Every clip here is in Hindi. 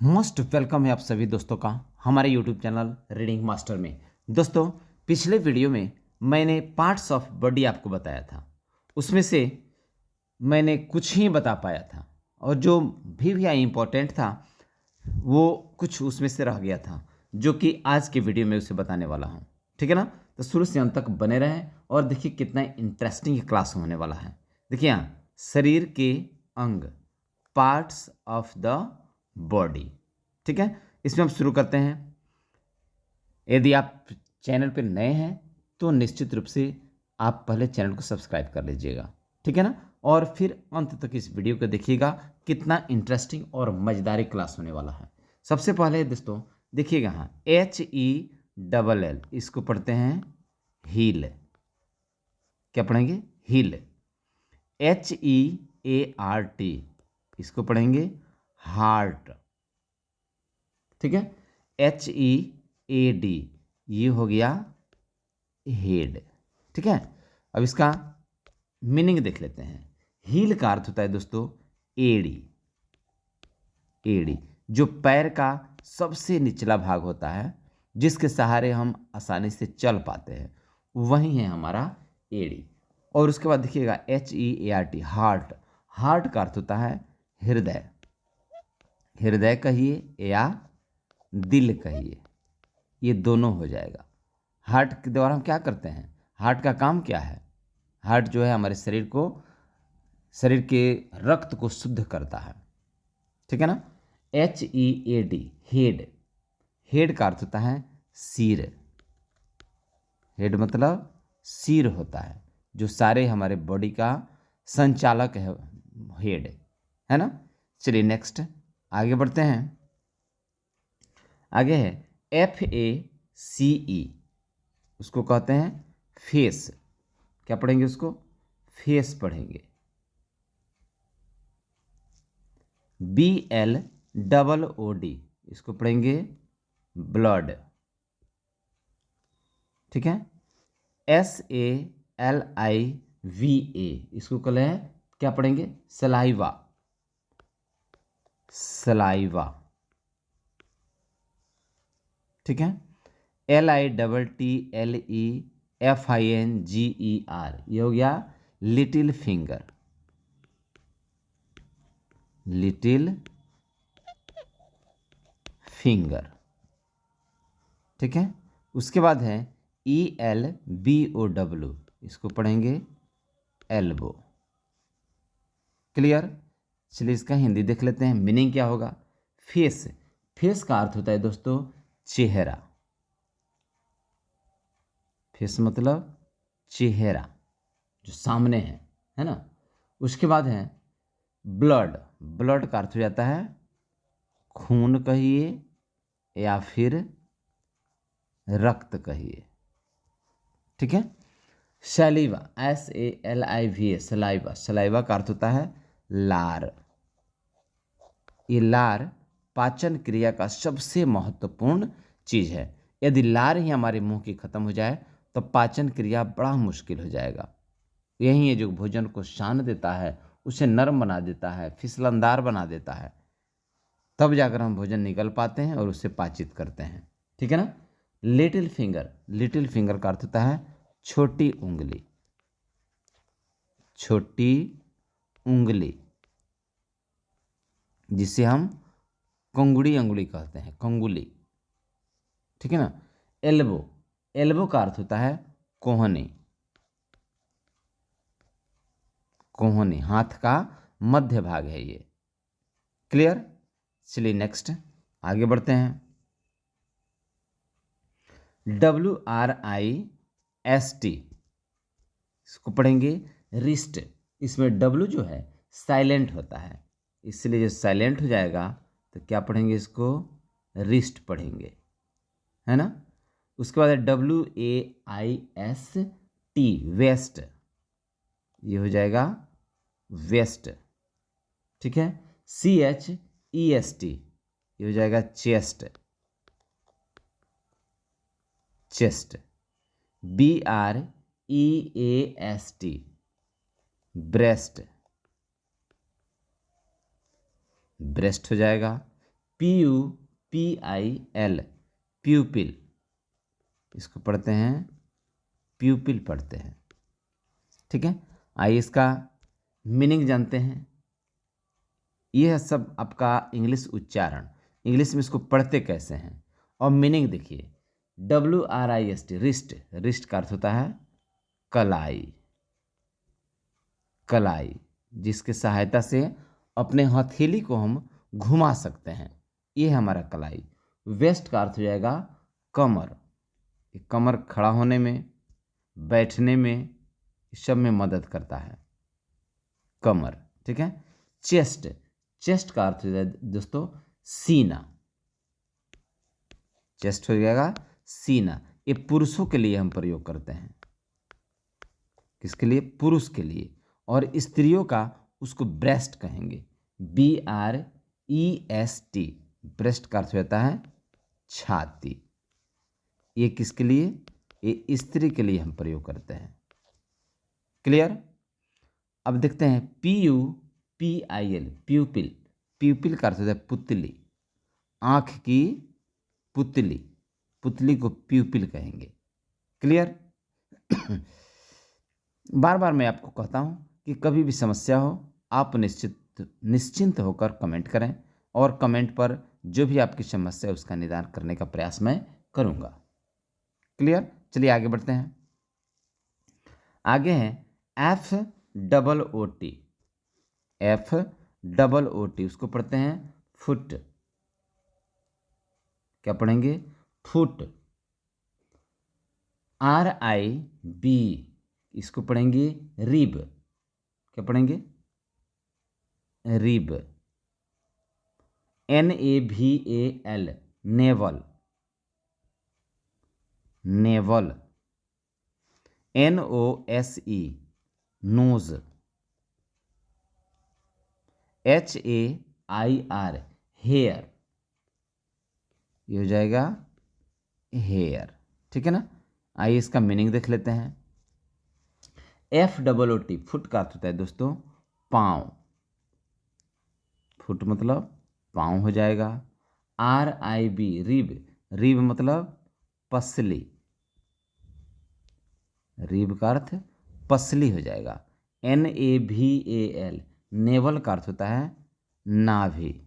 मोस्ट वेलकम है आप सभी दोस्तों का हमारे यूट्यूब चैनल रीडिंग मास्टर में। दोस्तों, पिछले वीडियो में मैंने पार्ट्स ऑफ बॉडी आपको बताया था। उसमें से मैंने कुछ ही बता पाया था और जो भी इम्पोर्टेंट था वो कुछ उसमें से रह गया था, जो कि आज के वीडियो में उसे बताने वाला हूँ। ठीक है ना? तो शुरू से अंत तक बने रहें और देखिए कितना इंटरेस्टिंग क्लास होने वाला है। देखिए यहाँ शरीर के अंग, पार्ट्स ऑफ द बॉडी। ठीक है, इसमें हम शुरू करते हैं। यदि आप चैनल पर नए हैं तो निश्चित रूप से आप पहले चैनल को सब्सक्राइब कर लीजिएगा। ठीक है ना? और फिर अंत तक इस वीडियो को देखिएगा, कितना इंटरेस्टिंग और मजेदार क्लास होने वाला है। सबसे पहले दोस्तों देखिएगा, यहाँ HELL इसको पढ़ते हैं हील। क्या पढ़ेंगे? हील। HEART इसको पढ़ेंगे हार्ट। ठीक है, HEAD ये हो गया हेड। ठीक है, अब इसका मीनिंग देख लेते हैं। हील का अर्थ होता है दोस्तों एड़ी। एड़ी जो पैर का सबसे निचला भाग होता है, जिसके सहारे हम आसानी से चल पाते हैं, वही है हमारा एड़ी। और उसके बाद देखिएगा HEART हार्ट। हार्ट का अर्थ होता है हृदय। हृदय कहिए या दिल कहिए, ये दोनों हो जाएगा। हार्ट के द्वारा हम क्या करते हैं? हार्ट का काम क्या है? हार्ट जो है हमारे शरीर के रक्त को शुद्ध करता है। ठीक है ना? HEAD head. हेड का अर्थ होता है सिर। हेड मतलब सिर होता है, जो सारे हमारे बॉडी का संचालक है हेड, है ना? चलिए नेक्स्ट आगे बढ़ते हैं। आगे है FACE, उसको कहते हैं फेस। क्या पढ़ेंगे? उसको फेस पढ़ेंगे। BLOOD इसको पढ़ेंगे ब्लड। ठीक है, SALIVA इसको कहते हैं क्या पढ़ेंगे? सलाइवा। सलाइवा। ठीक है, LITTLEFINGER ये हो गया लिटिल फिंगर। Little finger. ठीक है, उसके बाद है ELBOW इसको पढ़ेंगे एल्बो। क्लियर? चलिए इसका हिंदी देख लेते हैं, मीनिंग क्या होगा। फेस। फेस का अर्थ होता है दोस्तों चेहरा। फेस मतलब चेहरा जो सामने है ना? उसके बाद है ब्लड। ब्लड का अर्थ हो जाता है खून कहिए या फिर रक्त कहिए। ठीक है, सैलिवा SALIVA सलाइवा। सलाइवा का अर्थ होता है लार। ये लार पाचन क्रिया का सबसे महत्वपूर्ण चीज है। यदि लार ही हमारे मुंह की खत्म हो जाए तो पाचन क्रिया बड़ा मुश्किल हो जाएगा। यही है जो भोजन को शान देता है, उसे नरम बना देता है, फिसलनदार बना देता है, तब जाकर हम भोजन निकल पाते हैं और उसे पाचित करते हैं। ठीक है ना? Little finger. लिटिल फिंगर का अर्थ होता है छोटी उंगली। छोटी उंगली जिसे हम कंगुड़ी अंगुली कहते हैं, कंगुली। ठीक है ना? एल्बो। एल्बो का अर्थ होता है कोहनी। कोहनी हाथ का मध्य भाग है ये। क्लियर? चलिए नेक्स्ट आगे बढ़ते हैं। WRIST इसको पढ़ेंगे रिस्ट। इसमें W जो है साइलेंट होता है, इसलिए जो साइलेंट हो जाएगा तो क्या पढ़ेंगे? इसको रिस्ट पढ़ेंगे, है ना? उसके बाद WAIST वेस्ट, ये हो जाएगा वेस्ट। ठीक है, CHEST ये हो जाएगा chest. Chest. BREAST breast. Breast हो जाएगा। PUPIL, प्यूपिल, इसको पढ़ते हैं प्यूपिल पढ़ते हैं। ठीक है, आइए इसका मीनिंग जानते हैं। यह सब आपका इंग्लिश उच्चारण, इंग्लिश में इसको पढ़ते कैसे हैं, और मीनिंग देखिए। WRIST, रिस्ट, रिस्ट का अर्थ होता है कलाई, कलाई, जिसके सहायता से अपने हथेली को हम घुमा सकते हैं, ये है हमारा कलाई। वेस्ट का अर्थ हो जाएगा कमर, कमर खड़ा होने में, बैठने में, सब में मदद करता है कमर। ठीक है, चेस्ट, चेस्ट का अर्थ हो जाएगा दोस्तों सीना, चेस्ट हो जाएगा सीना। ये पुरुषों के लिए हम प्रयोग करते हैं, किसके लिए, पुरुष के लिए। और स्त्रियों का उसको ब्रेस्ट कहेंगे, BREST, ब्रेस्ट का अर्थ होता है छाती। ये किसके लिए, ये स्त्री के लिए हम प्रयोग करते हैं। क्लियर। अब देखते हैं PUPIL, प्यूपिल, प्यूपिल का अर्थ होता है पुतली, आंख की पुतली, पुतली को प्यूपिल कहेंगे। क्लियर। बार बार मैं आपको कहता हूं कि कभी भी समस्या हो आप निश्चिंत होकर कमेंट करें, और कमेंट पर जो भी आपकी समस्या है उसका निदान करने का प्रयास मैं करूंगा। क्लियर। चलिए आगे बढ़ते हैं। आगे है FOOT, FOOT, उसको पढ़ते हैं फुट। क्या पढ़ेंगे, फुट। RIB, इसको पढ़ेंगे रिब। क्या पढ़ेंगे, rib. NAVAL, navel, navel. NOSE, nose. HAIR, hair, ये हो जाएगा हेयर। ठीक है ना। आइए इसका मीनिंग देख लेते हैं। FOOT, फुट का अर्थ होता है दोस्तों पाँव, फुट मतलब पाँव हो जाएगा। RIB, रिब, रिब मतलब पसली, रिब का अर्थ पसली हो जाएगा। NAVAL, नेवल का अर्थ होता है नाभि,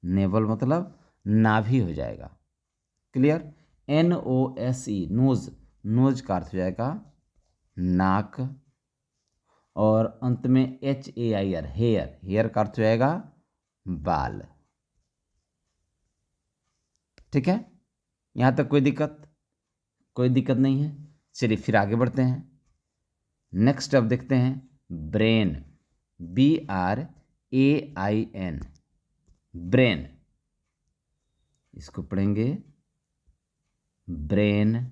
नेवल मतलब नाभि हो जाएगा। क्लियर। NOSE, नोज, नोज का अर्थ हो जाएगा नाक। और अंत में HAIR, हेयर, हेयर का अर्थ हो जाएगा बाल। ठीक है, यहां तक कोई दिक्कत नहीं है। चलिए फिर आगे बढ़ते हैं। नेक्स्ट अब देखते हैं ब्रेन, BRAIN, ब्रेन, इसको पढ़ेंगे ब्रेन।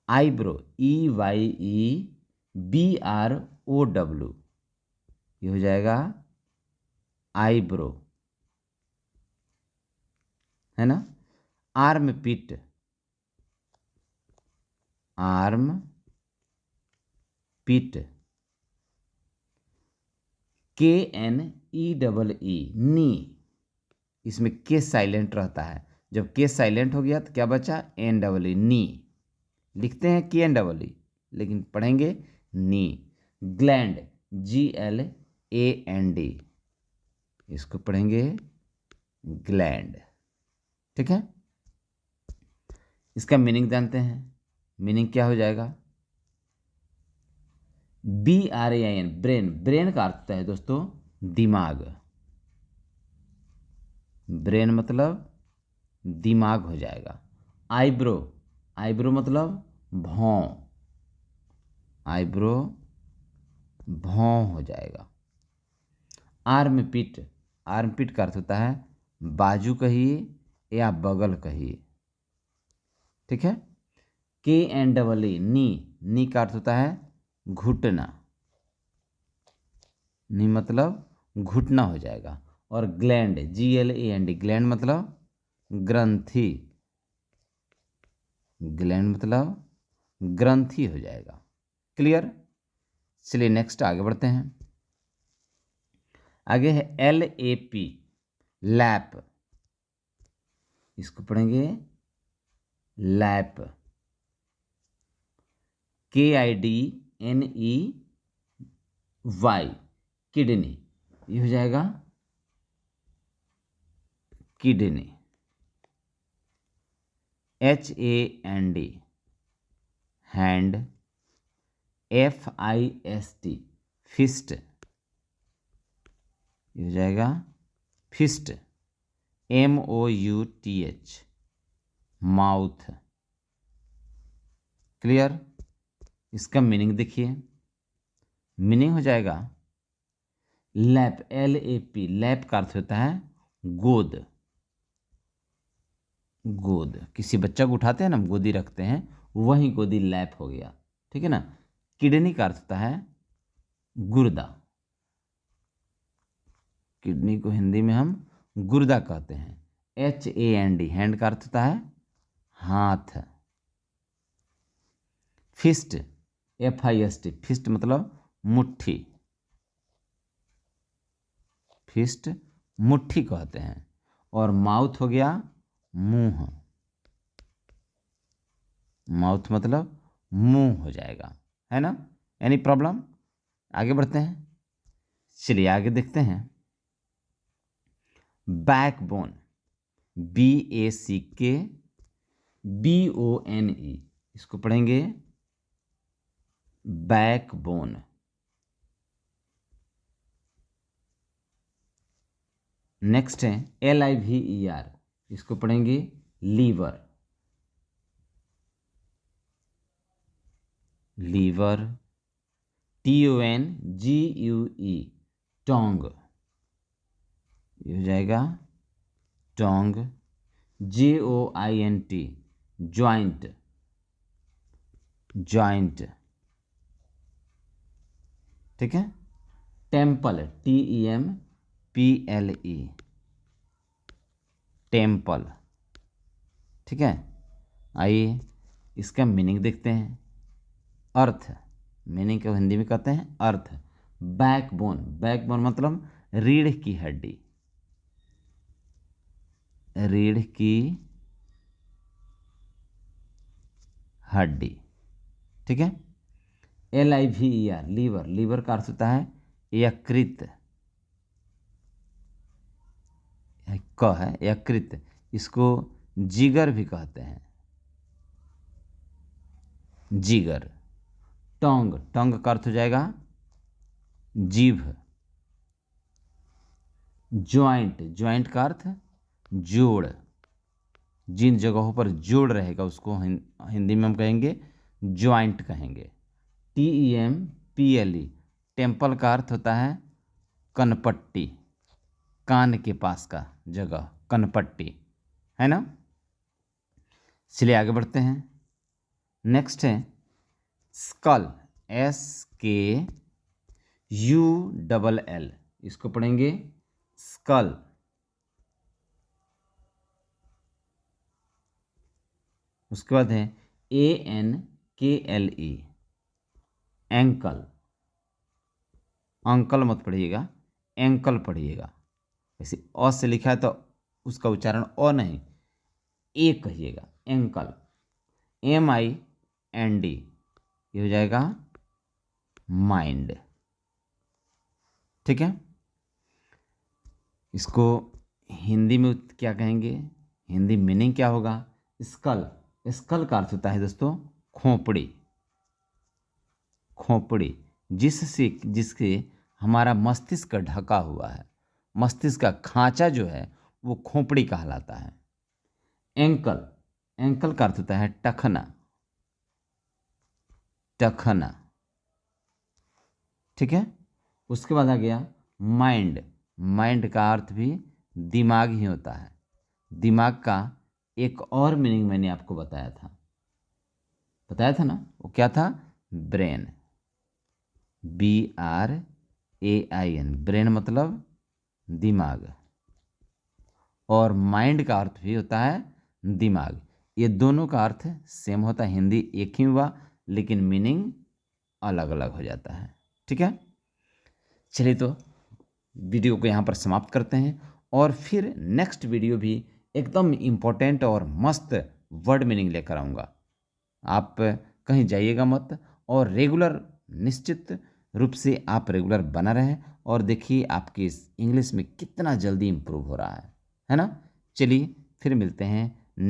आईब्रो, EYEBROW, ये हो जाएगा आईब्रो, है ना। आर्म पिट, आर्म पिट। KNEEE, नी, इसमें के साइलेंट रहता है, जब के साइलेंट हो गया तो क्या बचा, NEE, नी। लिखते हैं KNEE, लेकिन पढ़ेंगे नी। ग्लैंड, GLAND, इसको पढ़ेंगे ग्लैंड। ठीक है, इसका मीनिंग जानते हैं। मीनिंग क्या हो जाएगा, BRAIN, ब्रेन, ब्रेन का अर्थ है दोस्तों दिमाग, ब्रेन मतलब दिमाग हो जाएगा। आईब्रो, आईब्रो मतलब भौं, आईब्रो भौं हो जाएगा। आर्म पिट, आर्म पिट का अर्थ होता है बाजू कहिए या बगल कहिए। ठीक है। KNEE, नी, नी का अर्थ होता है घुटना, नी मतलब घुटना हो जाएगा। और ग्लैंड, GLAND, ग्लैंड मतलब ग्रंथि, ग्लैंड मतलब ग्रंथि हो जाएगा। क्लियर। चलिए नेक्स्ट आगे बढ़ते हैं। आगे है LAP, लैप, इसको पढ़ेंगे लैप। KIDNEY, किडनी, ये हो जाएगा kidney. HAND, hand. FIST, fist, ये हो जाएगा फिस्ट। MOUTH, mouth. क्लियर? इसका मीनिंग देखिए, मीनिंग हो जाएगा लैप, LAP, लैप का अर्थ होता है गोद। गोद, किसी बच्चा को उठाते हैं ना, हम गोदी रखते हैं, वही गोदी लैप हो गया, ठीक है ना। किडनी का अर्थ होता है गुर्दा, किडनी को हिंदी में हम गुर्दा कहते हैं। HAND, हैंड का अर्थ होता है हाथ। फिस्ट, FIST, फिस्ट मतलब मुट्ठी, फिस्ट मुट्ठी कहते हैं। और माउथ हो गया मुंह, माउथ मतलब मुंह हो जाएगा, है ना। Any problem? आगे बढ़ते हैं, चलिए आगे देखते हैं। बैकबोन, BACKBONE, इसको पढ़ेंगे बैकबोन। नेक्स्ट है LIVER, इसको पढ़ेंगे लीवर। लीवर। TONGUE, टोंग, ये हो जाएगा टोंग। JOINT, जॉइंट, जॉइंट, ठीक है। टेम्पल, TEMPLE, टेम्पल, ठीक है। आइए इसका मीनिंग देखते हैं। अर्थ, मीनिंग को हिंदी में कहते हैं अर्थ। बैकबोन, बैकबोन मतलब रीढ़ की हड्डी, रीढ़ की हड्डी, ठीक है। LIVER, लीवर, लीवर का अर्थ होता है यकृत, क है यकृत, इसको जिगर भी कहते हैं, जिगर। टोंग, टोंग का अर्थ हो जाएगा जीभ। ज्वाइंट, ज्वाइंट का अर्थ जोड़, जिन जगहों पर जोड़ रहेगा उसको हिंदी में हम कहेंगे ज्वाइंट कहेंगे। TEMPLE, टेम्पल का अर्थ होता है कनपट्टी, कान के पास का जगह, कनपट्टी, है ना। चलिए आगे बढ़ते हैं। नेक्स्ट है स्कल, SKULL, इसको पढ़ेंगे स्कल। उसके बाद है ANKLE, एंकल। अंकल मत पढ़िएगा, एंकल पढ़िएगा। वैसे अ से लिखा है तो उसका उच्चारण अ नहीं, ए कहिएगा, एंकल। MIND, ये हो जाएगा माइंड, ठीक है। इसको हिंदी में क्या कहेंगे, हिंदी मीनिंग क्या होगा? स्कल, स्कल का अर्थ होता है दोस्तों खोपड़ी, खोपड़ी, जिससे हमारा मस्तिष्क ढका हुआ है, मस्तिष्क का खांचा जो है वो खोपड़ी कहलाता है। एंकल, एंकल का अर्थ होता है टखना, टखना, ठीक है। उसके बाद आ गया माइंड, माइंड का अर्थ भी दिमाग ही होता है। दिमाग का एक और मीनिंग मैंने आपको बताया था ना, वो क्या था? ब्रेन, BRAIN, ब्रेन मतलब दिमाग, और माइंड का अर्थ भी होता है दिमाग। ये दोनों का अर्थ सेम होता है, हिंदी एक ही हुआ लेकिन मीनिंग अलग अलग हो जाता है, ठीक है। चलिए तो वीडियो को यहाँ पर समाप्त करते हैं और फिर नेक्स्ट वीडियो भी एकदम इम्पोर्टेंट और मस्त वर्ड मीनिंग लेकर आऊँगा। आप कहीं जाइएगा मत और रेगुलर निश्चित रूप से आप रेगुलर बना रहें और देखिए आपकी इंग्लिश में कितना जल्दी इम्प्रूव हो रहा है ना। चलिए फिर मिलते हैं